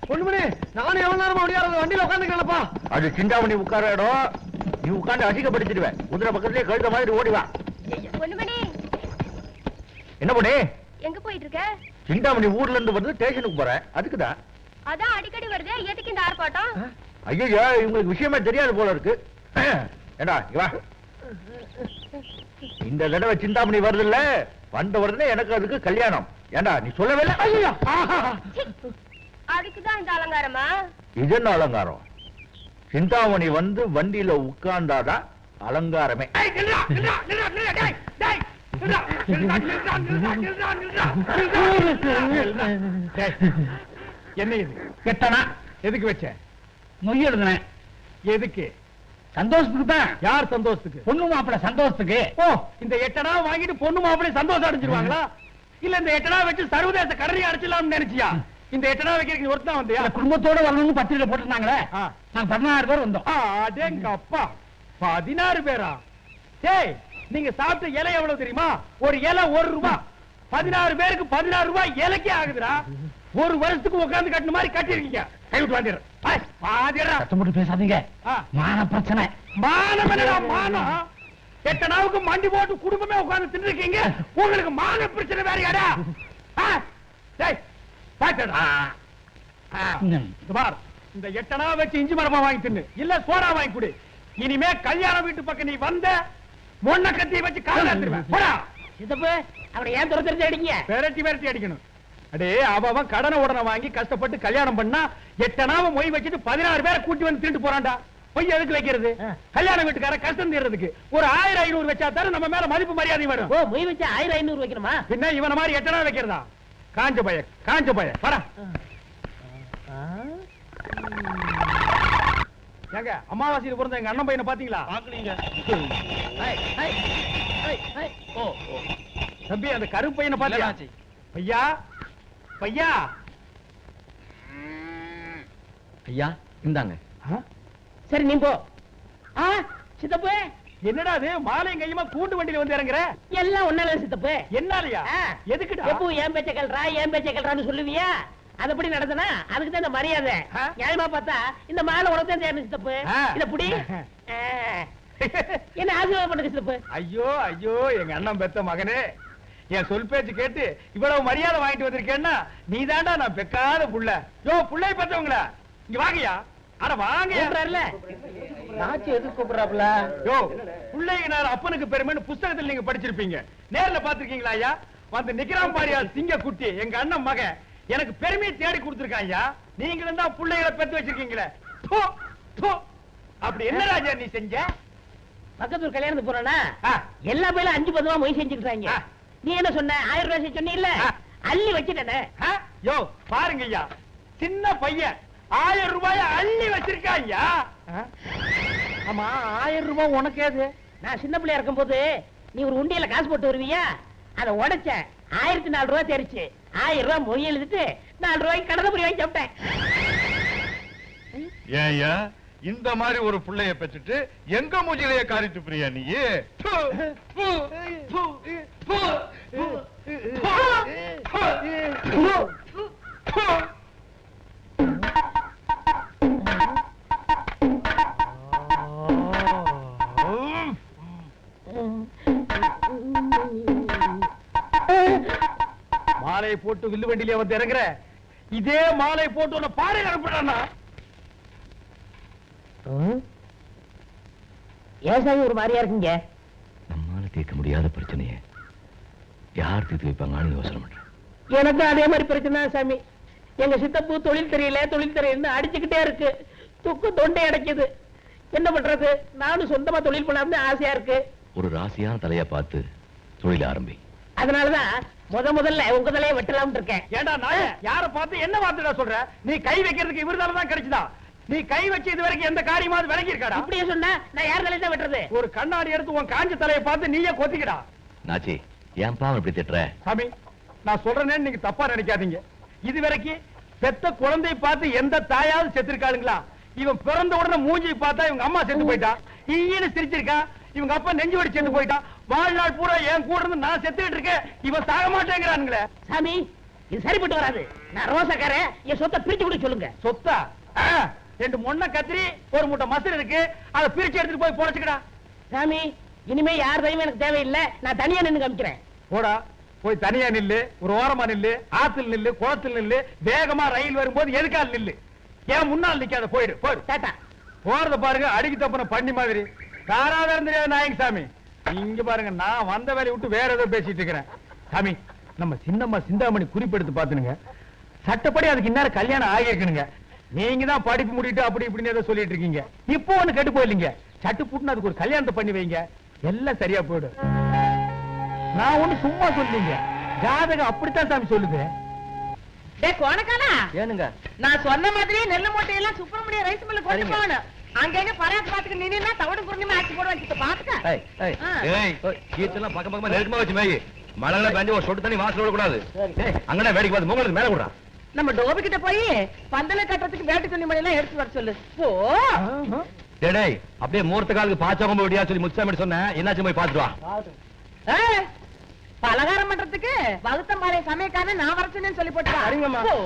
பொண்ணுமணி, நானும் எவ்வளவு நேரமா முடியாது வண்டியில உட்காந்துக்கிறப்பா. அது சிந்தாமணி உட்கார இடம். நீ உட்காந்து அசிங்கப்படுத்திடுவேன். குதிரை பக்கத்திலே கழுத மாதிரி ஓடிவா. பொண்ணுமணி, என்ன பண்ணி? எங்க போயிட்டு இருக்க? சிந்தாமணி ஊர்ல இருந்து வந்து ஸ்டேஷனுக்கு போறேன். அதுக்குதான். அதான் அடிக்கடி வருது, எதுக்கு இந்த ஆர்ப்பாட்டம்? ஐயா, இவங்களுக்கு விஷயமே தெரியாது போல இருக்கு. ஏண்டா இங்க வா. இந்த தடவை சிந்தாமணி வருது இல்ல, வந்த உடனே எனக்கு அதுக்கு கல்யாணம். ஏண்டா நீ சொல்லவே இல்லை? ஐயா, அதுக்குதான் இந்த அலங்காரமா? இது என்ன அலங்காரம்? சிந்தாமணி வந்து வண்டியில உட்கார்ந்தாதான் அலங்காரமே. என்ன இது கெட்டனா? எதுக்கு வச்ச? மொய் எழுதுனேன். எதுக்கு? சந்தோஷத்துக்கு தான். யார் சந்தோஷத்துக்கு? பொண்ணு மாப்பிள்ள சந்தோஷத்துக்கு. ஓ, இந்த 8 அணா வாங்கிட்டு பொண்ணு மாப்பிள்ளை சந்தோஷம் அடைஞ்சிருவாங்களா? இல்ல இந்த 8 அணா வச்சு சர்வதேச கடனை அடைச்சலாம்னு நினைச்சியா? இந்த 8 அணா வைக்கிறதுக்கு ஒருத்தன் வந்தியா? குடும்பத்தோட வரணும்னு பத்திரிகை போட்டிருந்தாங்களே. நாங்க 16 பேர் வந்தோம். அடேங்க அப்பா, 16 பேரா? டேய், நீங்க சாப்பிட்ட இலை எவ்வளவு தெரியுமா? ஒரு இலை 1 ரூபாய். 16 பேருக்கு 16 ரூபாய் இலைக்கே ஆகுதுடா. ஒரு வருஷத்துக்கு உட்கார்ந்து கட்டின மாதிரி கட்டிருக்கீங்க. கைவிட்டு வாங்கிடுறேன். கஷ்டப்பட்டு பேசாதீங்க. மான பிரச்சனை. மானம் என்னடா மானம்? 8 நாவுக்கு மண்டி போட்டு குடும்பமே உட்கார்ந்து தின்னுருக்கீங்க. உங்களுக்கு மான பிரச்சனை வேறையாடா? இந்த 8 அணா வச்சு இஞ்சி மரமா வாங்கி தின்னு, இல்ல சோடா வாங்கி கொடு. இனிமே கல்யாண வீட்டு பக்கம் நீ வந்த மொன்ன கத்தியை வச்சு கால அவனை ஏன் துரத்தி அடிங்க? விரட்டி விரட்டி அடிக்கணும். அடே, அவன் கடனை உடனே வாங்கி கஷ்டப்பட்டு கல்யாணம் பண்ணா 8 அணாவை மொய் வச்சுட்டு 16 பேரை கூட்டி வந்து திருட்டு போறான்டா. பொய் எதுக்கு வைக்கிறது? கல்யாண வீட்டுக்கார கஷ்டம் தீர்றதுக்கு ஒரு 1000-500 வச்சா தானே நம்ம மேல மதிப்பு மரியாதை வரும். ஓ, மொய் வச்சா 1000-500 வைக்கணுமா? பின்ன இவன மாதிரி 8 அணா வைக்கிறதா? காஞ்ச பய, காஞ்ச பய. வரா ஏங்க, அமாவாசையில பிறந்த எங்க அண்ணன் பையனை பாத்தீங்களா? தம்பி, அந்த கருப்பு பையனை பாத்தியா? பையா, பையா. ஐயா இந்தாங்க. சரி, நீ போ. சித்தப்பு, என்னடா அது மாலையும் கையுமா கூண்டு வண்டியில வந்து இறங்குற? எல்லாம் ஒன்னால சித்தப்பு. என்னாலயா? எதுக்குடா? எப்போ ஏன் பேச்ச கல்றா, ஏன் பேச்ச கல்றான்னு சொல்லுவியா? அதுபடி நடந்தனா அதுக்கு தான் இந்த மரியாதை. நியாயமா பார்த்தா இந்த மாலை உனக்கு தான் தேவை சித்தப்பு. இத புடி. என்ன ஆசீர்வாதம் பண்ணுங்க சித்தப்பு. ஐயோ ஐயோ, எங்க அண்ணன் பெத்த மகனே, என் சொல் பேச்சு கேட்டு இவ்வளவு மரியாதை வாங்கிட்டு வந்திருக்கேன்னா நீ தாண்டா நான் பெக்காத புள்ள. யோ, புள்ளை பெத்தவங்கள இங்க வாங்கயா. அட வாங்க. நாச்சு எதுக்கு கூப்பிடுறாப்ல? யோ, புள்ளையினார் அப்பனுக்கு பெருமைன்னு புஸ்தகத்தில் நீங்க படிச்சிருப்பீங்க. நேர்ல பாத்திருக்கீங்களா ஐயா? வந்து நிக்கிறான் பாரியா சிங்க குட்டி, எங்க அண்ணன் மகன். எனக்கு பெருமையை தேடி கொடுத்திருக்கான் ஐயா. நீங்களும் தான் பிள்ளைகளை பெத்து வச்சிருக்கீங்களே. தோ, தோ. அப்படி என்ன ராஜா நீ செஞ்ச? பக்கத்தூர் கல்யாணத்துக்கு போறேன்னா ஆ. எல்லா பேரும் 5-10 ரூபா மொய் செஞ்சுக்கிட்டாங்க. ஆ. நீ என்ன சொன்ன? 1000 ரூபாய் சொன்னீல்ல, ஆ. அள்ளி வச்சுட்டேனே. ஆ? யோ பாருங்க ஐயா, சின்ன பையன் 1000 ரூபாய அள்ளி வச்சிருக்காய்யா. ஆமா, 1000 ரூபாய் உனக்கு ஏது? நான் சின்ன பிள்ளையா இருக்கும் போது நீ ஒரு உண்டியல காசு போட்டு வருவியா, அதை உடைச்ச 1004 ரூபாய் தெரிச்சு 1000 ரூபாய் மொய் எழுதிட்டு 4 ரூபாய்க்கு கடலை பொரி வாங்கி சாப்பிட்டேன். ஏயா இந்த மாதிரி ஒரு புள்ளைய பெற்றுட்டு எங்க மூஞ்சிலைய காரிட்டு பிரியா நீ? ப்பு, ப்பு, ப்பு, ப்பு, ப்பு, ப்பு, ப்பு. மாலை போட்டு வில்லு வண்டியில வந்து இறங்குற, இதே மாலை போட்டு உன்னை பாறை அனுப்புறானா? ஏன் சாமி ஒரு மாதிரியா இருக்கீங்க? நம்மால தீர்க்க முடியாத பிரச்சனையை யார் தீர்த்து வைப்பாங்கன்னு யோசனை பண்றேன். எனக்கு அதே மாதிரி பிரச்சனை சாமி. எங்க சித்தப்பு தொழில் தெரியல அடிச்சுக்கிட்டே இருக்கு. துக்கு தொண்டை அடைக்குது. என்ன பண்றது? நானும் சொந்தமா தொழில் பண்ணலாம்னு ஆசையா இருக்கு. ஒரு ராசியான தலையா பார்த்து தொழில் ஆரம்பி. அதனாலதான் முதல்ல உங்க தலையை வெட்டலாம்னு இருக்கேன். ஏண்டா நாய, யார பார்த்து என்ன வார்த்தைடா சொல்ற? நீ கை வைக்கிறதுக்கு இவர்தால தான் கிடைச்சதா? நீ கை வச்சு இது வரைக்கும் எந்த காரியமாவது விளங்கி இருக்காடா? இப்படியே சொன்னா நான் யார் தலையை தான் வெட்டுறது? ஒரு கண்ணாடி எடுத்து உன் காஞ்ச தலையை பார்த்து நீயே கொத்திக்கடா. நாச்சி, ஏன் பாவம் இப்படி திட்டுற? சாமி, நான் சொல்றேன்னு நீங்க தப்பா நினைக்காதீங்க. இது வரைக்கும் பெத்த குழந்தையை பார்த்து எந்த தாயாவது செத்துருக்காளுங்களா? இவன் பிறந்த உடனே மூஞ்சி பார்த்தா இவங்க அம்மா செத்து போயிட்டா, ஈன்னு சிரிச்சிருக்கான். இவங்க அப்பா நெஞ்சு வடி செத்து போயிட்டான். வாழ்நாள் பூரா என் கூட இருந்து நான் செத்துக்கிட்டு இருக்கேன், இவன் சாக மாட்டேங்கிறானுங்களே. சாமி, இது சரிப்பட்டு வராது. நான் ரோசக்காரன், என் சொத்தை பிரிச்சு கூட சொல்லுங்க. சொத்தா? 2 மொன்ன கத்திரி, ஒரு மூட்டை மசர் இருக்கு, அதை பிரிச்சு எடுத்துட்டு போய் பொழைச்சுக்கடா. சாமி, இனிமே யார் தயவும் எனக்கு தேவையில்லை. நான் தனியா நின்னு காமிக்கிறேன். போடா, போய் தனியா நில்லு, ஒரு ஓரமா நில்லு, ஆத்துல நில்லு, குளத்துல நில்லு, வேகமா ரயில் வரும்போது எதுக்கால் நில்லு. ஏன் முன்னால் நிக்காத, போயிடு போயிடு. டாட்டா. போறத பாருங்க, அடிக்கு தப்புன பண்ணி மாதிரி. காராதாரம் தெரியாது நாயங்க சாமி. இங்க பாருங்க, நான் வந்த வேலையை விட்டு வேற ஏதோ பேசிட்டு இருக்கிறேன். சாமி, நம்ம சின்னம்மா சிந்தாமணி குறிப்பெடுத்து பாத்துனுங்க. சட்டப்படி அதுக்கு இந்நேரம் கல்யாணம் ஆகியிருக்கணுங்க. நீங்க தான் படிப்பு முடிட்டு அப்படி இப்படின்னு ஏதோ சொல்லிட்டு இருக்கீங்க. இப்போ ஒண்ணு கெட்டு போயில்லைங்க. சட்டு புட்டுன்னு அதுக்கு ஒரு கல்யாணத்தை பண்ணி வைங்க, எல்லாம் சரியா போயிடும். நான் ஒண்ணு சும்மா சொல்லுங்க, ஜாதகம் அப்படித்தான் சாமி சொல்லுது. கோணக்காலா, ஏனுங்க? நான் சொன்ன மாதிரியே நெல்லு மூட்டையெல்லாம் சுப்பிரமணிய ரைஸ் மில்ல கொண்டு போகணும். அங்கங்க பராத்து பாத்துக்கு நின்னா தவிடு குருணிமா ஆக்கி போடுவாங்க. பாத்துக்க. ஏய், கீத்தெல்லாம் பக்கம் பக்கமா நெருக்கமா வச்சு மேய். மழைல பெஞ்சு ஒரு சொட்டு தண்ணி வாசல் விடக்கூடாது. அங்கடா வேடிக்கை பார்த்து உங்களுக்கு மேல விடுறான். நம்ம டோபி கிட்ட போய் பந்தல கட்டுறதுக்கு வேட்டு துணி மணி எல்லாம் எடுத்து வர சொல்லு. போ. டேய், அப்படியே மூர்த்த காலுக்கு பாச்சவங்க விடியா சொல்லி முச்சாமி சொன்னேன். என்னாச்சும் போய் பாத்துட்டு வா. பலகாரம் பண்றதுக்கு வகுத்தம்பாளைய சமயக்காரன் நான் வரச்சுன்னு சொல்லி சரிங்கம்மா. போட்டு.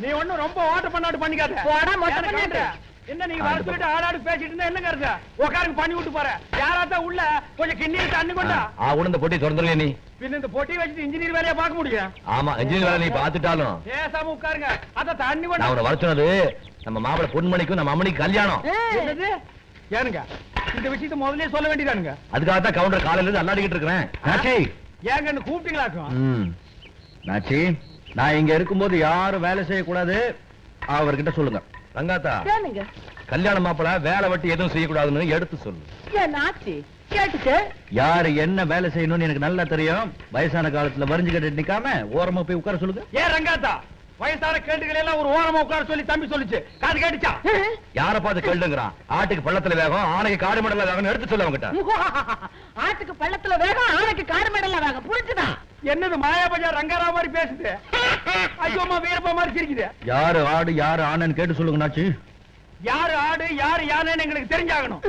நீ ஒண்ணும் ரொம்ப ஓட்ட பண்ணாட்டு பண்ணிக்காத. போடா, மொட்டை பண்ணாட்டு. என்ன நீங்க வர சொல்லிட்டு ஆடாடு பேசிட்டு இருந்தா என்ன கருது? உட்காருங்க, பண்ணி விட்டு போற. யாராத்தா உள்ள கொஞ்சம் கிண்ணி தண்ணி கொண்டா. உடந்த போட்டி திறந்துருவே நீ. பின்ன இந்த பொட்டி வச்சுட்டு இன்ஜினியர் வேலையா பார்க்க முடியும்? ஆமா, இன்ஜினியர் வேலை நீ பாத்துட்டாலும் பேசாம உட்காருங்க. அத தண்ணி நான் கொண்டா. உன வர சொன்னது நம்ம மாப்பிள பொன்மணிக்கும் நம்ம அம்மனிக்கு கல்யாணம். என்னது? ஏனுங்க, இந்த விஷயத்தை முதல்லயே சொல்ல வேண்டியதானுங்க. அதுக்காகத்தான் கவுண்டர் காலையில இருந்து அல்லாடிக்கிட்டு இருக்கிறேன். நாச்சி, ஏங்க என்ன கூப்பிட்டீங்களாக்கும்? நாச்சி, நான் இங்க இருக்கும்போது யாரும் வேலை செய்யக்கூடாது, அவர்கிட்ட சொல்லுங்க. ரங்காத்தா, கேளுங்க. கல்யாண மாப்பிள வேலை வெட்டி எதுவும் செய்யக்கூடாதுன்னு எடுத்து சொல்லு. ஏன் ஆச்சு? கேட்டுட்டு யாரு என்ன வேலை செய்யணும்னு எனக்கு நல்லா தெரியும். வயசான காலத்துல வரிஞ்சு கட்டி நிக்காம ஓரமா போய் உட்கார சொல்லுங்க. ஏன் ரங்காத்தா, வயசான கேட்டுகளை எல்லாம் ஒரு ஓரமா உட்கார சொல்லி தம்பி சொல்லுச்சு, காது கேட்டுச்சா? யார பார்த்து கேளுங்கிறான்? ஆட்டுக்கு பள்ளத்துல வேகம், ஆணைக்கு காடு மடல வேகம்னு எடுத்து சொல்ல அவங்கிட்ட. ஆட்டுக்கு பள்ளத்துல வேகம், ஆணைக்கு காடு மேடல வேகம். புரிஞ்சுதா? என்னது மாயாபஜார் ரங்காரா மாதிரி பேசுது? ஐயோமா வீரப்பா மாதிரி சிரிக்குது. யாரு ஆடு யாரு ஆணைன்னு கேட்டு சொல்லுங்க நாச்சி. யாரு ஆடு யாரு யானைன்னு எங்களுக்கு தெரிஞ்சாகணும்.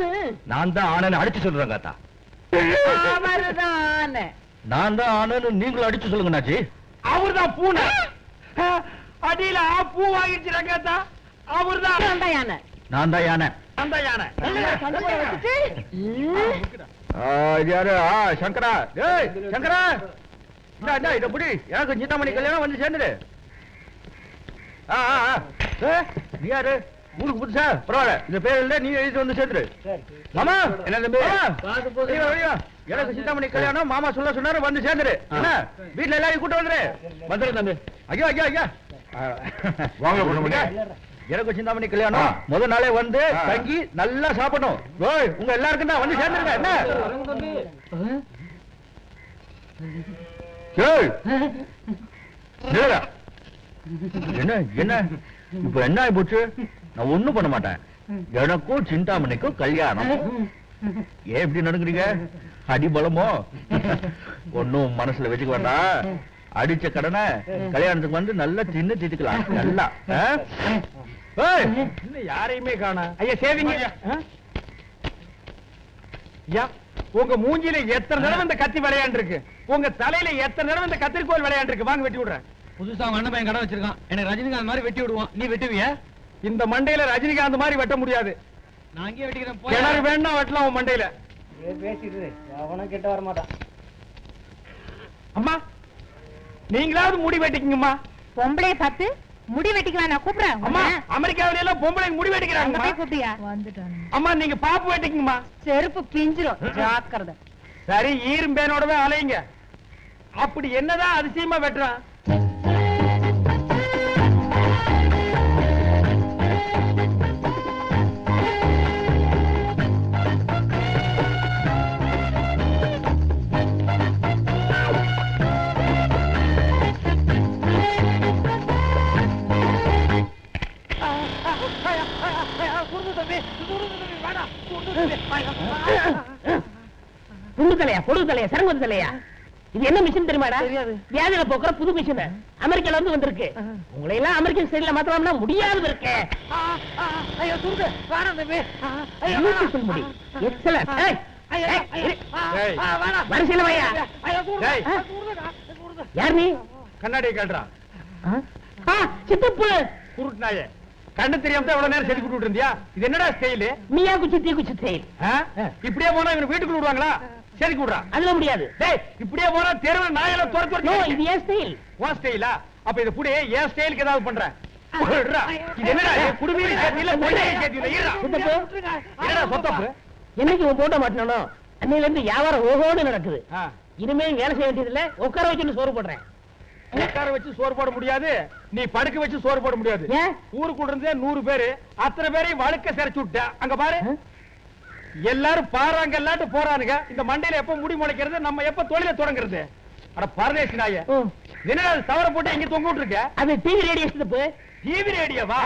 நான் தான் ஆணைன்னு அடிச்சு சொல்றேன் காத்தா. அவர்தான். நான் தான் ஆணைன்னு நீங்களும் அடிச்சு சொல்லுங்க நாச்சி. அவர்தான் பூனை. அடியில பூ வாங்கிடுச்சு ரங்காத்தா. அவர்தான் யானை. நான் தான் யானை. அந்த யானை. இது யாரு? சங்கரா. ஏய் சங்கரா, இந்தா இத புடி. எனக்கு சின்னமணி கல்யாணம் வந்து சேர்ந்துடு. நீ யாரு? ஊருக்கு புதுசா? பரவாயில்ல, இந்த பேர் இல்ல, நீ எழுதி வந்து சேர்ந்துடு. மாமா, என்ன தம்பி? எனக்கு சின்னமணி கல்யாணம் மாமா சொல்ல சொன்னாரு, வந்து சேர்ந்துடு. என்ன வீட்டுல எல்லாரையும் கூட்டு வந்துரு. வந்துரு தம்பி. ஐயா ஐயா ஐயா, வாங்க பொண்ணுமணி. எனக்கு சிந்தாமணி கல்யாணம் முதல் நாளே வந்து தங்கி நல்லா சாப்பிடணும். ஓய், உங்க எல்லாருக்கும் தான் வந்து சேர்ந்துருங்க. என்ன ஏய், நில்லுடா. என்ன என்ன இப்ப என்ன ஆகி போச்சு? நான் ஒண்ணும் பண்ண மாட்டேன். எனக்கும் சிந்தாமணிக்கும் கல்யாணம். ஏன் இப்படி நடக்குறீங்க? அடி பலமோ? ஒன்னும் மனசுல வச்சுக்க வேண்டாம். அடிச்ச கடனை கல்யாணத்துக்கு வந்து நல்லா தின்னு திட்டுக்கலாம். நல்லா இன்னும் யாரையுமே காணா. ஐயா சேவிங்க. ஐயா, உங்க மூஞ்சில எத்தனை தடவை இந்த கத்தி விளையாண்டு இருக்கு? உங்க தலையில எத்தனை தடவை இந்த கத்திரிக்கோல் விளையாண்டு இருக்கு? வாங்க வெட்டி விடுறேன். புதுசா அண்ணன் பையன் கடை வச்சிருக்கான். எனக்கு ரஜினிகாந்த் மாதிரி வெட்டி விடுவான். நீ வெட்டுவியா? இந்த மண்டையில ரஜினிகாந்த் மாதிரி வெட்ட முடியாது. நான் அங்கேயே வெட்டிக்கிறேன். கிணறு வேணா வெட்டலாம் உன் மண்டையில. பேசிட்டு அவனும் கிட்ட வர மாட்டான். அம்மா, நீங்களாவது முடி வெட்டிக்குங்கம்மா. பொம்பளைய பார்த்து முடி வெட்டிக்கலாம் நான் கூப்பிடுறேன். அம்மா, அமெரிக்காவில எல்லாம் பொம்பளை முடி வெட்டிக்கிறாங்க. கூப்பிட்டியா? அம்மா, நீங்க பாப்பு வெட்டிக்குங்கம்மா. செருப்பு பிஞ்சிரும். ஜாக்கிரதை. சரி, ஈரும்பேனோடவே அலையுங்க. அப்படி என்னதான் அதிசயமா வெட்டுறான்? துண்டு தலையா, பொடுகு தலையா, சரங்கு தலையா? இது என்ன மிஷின் தெரியுமாடா? வியாதியில போக்குற புது மிஷின். அமெரிக்கால இருந்து வந்திருக்கு. உங்களை எல்லாம் அமெரிக்கன் ஸ்டைல்ல மாத்தலாம்னா முடியாது இருக்கு. Beautiful முடி. Excellent. வரிசையில வையா. யார் நீ? கண்ணாடியை கட்டுறான். சித்தப்பு. குருட்டு நாயே, கண்ணு தெரியாம தான் எவ்வளவு நேரம் செடி விட்டு இருந்தியா? இது என்னடா ஸ்டைலு? மியா குச்சி தீ குச்சி ஸ்டைல். இப்படியே போனா இவன் வீட்டுக்குள்ள விடுவாங்களா? சரி கூடுறான். அதுல முடியாது. டேய், இப்படியே போனா தெருவில் நாயெல்லாம் துரத்து நோ, துரத்து. இது ஏன் ஸ்டைல்? உன் ஸ்டைலா? அப்ப இது புடி, என் ஸ்டைலுக்கு ஏதாவது பண்றேன். இது என்னடா? குடுமீறி சேர்த்தியில கொள்ளையை சேர்த்தியில இருடா. சித்தப்பு. என்னடா சொத்தப்பு? என்னைக்கு உன் போட்டோ மாட்டணும்? அன்னையில இருந்து வியாபாரம் ஓஹோன்னு நடக்குது. ஆ, இனிமே வேலை செய்ய வேண்டியது இல்ல. உட்கார வச்சுன்னு சோறு போடுறேன். உட்கார வச்சு சோறு போட முடியாது, நீ படுக்க வச்சு சோறு போட முடியாது. ஏன்? ஊருக்குள்ள இருந்தே 100 பேரு, அத்தனை பேரையும் வழுக்க சிறைச்சு விட்ட. அங்க பாரு, எல்லாரும் பாறாங்க எல்லாட்டு போறானுங்க. இந்த மண்டையில எப்ப முடி முளைக்கிறது, நம்ம எப்ப தொழிலை தொடங்குறது? அட பரதேசி நாய, என்னடா அது தவற போட்டு இங்க தொங்க விட்டு இருக்க? அது டிவி ரேடியோ சித்தப்பு. டிவி ரேடியோவா?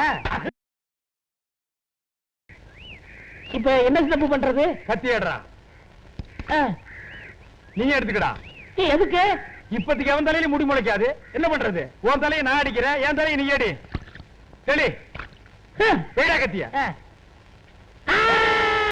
இப்ப என்ன சித்தப்பு பண்றது? கத்தி ஏடுறா, ஆ. நீ எடுத்துக்கடா. ஏய், எதுக்கு? இப்பத்துக்கு எவன் தலையில முடி முளைக்காது, என்ன பண்றது? உன் தலையை நான் அடிக்கிறேன், என் தலையை நீ ஏடி. தெளி, ஏடா கத்தியா. ஆ.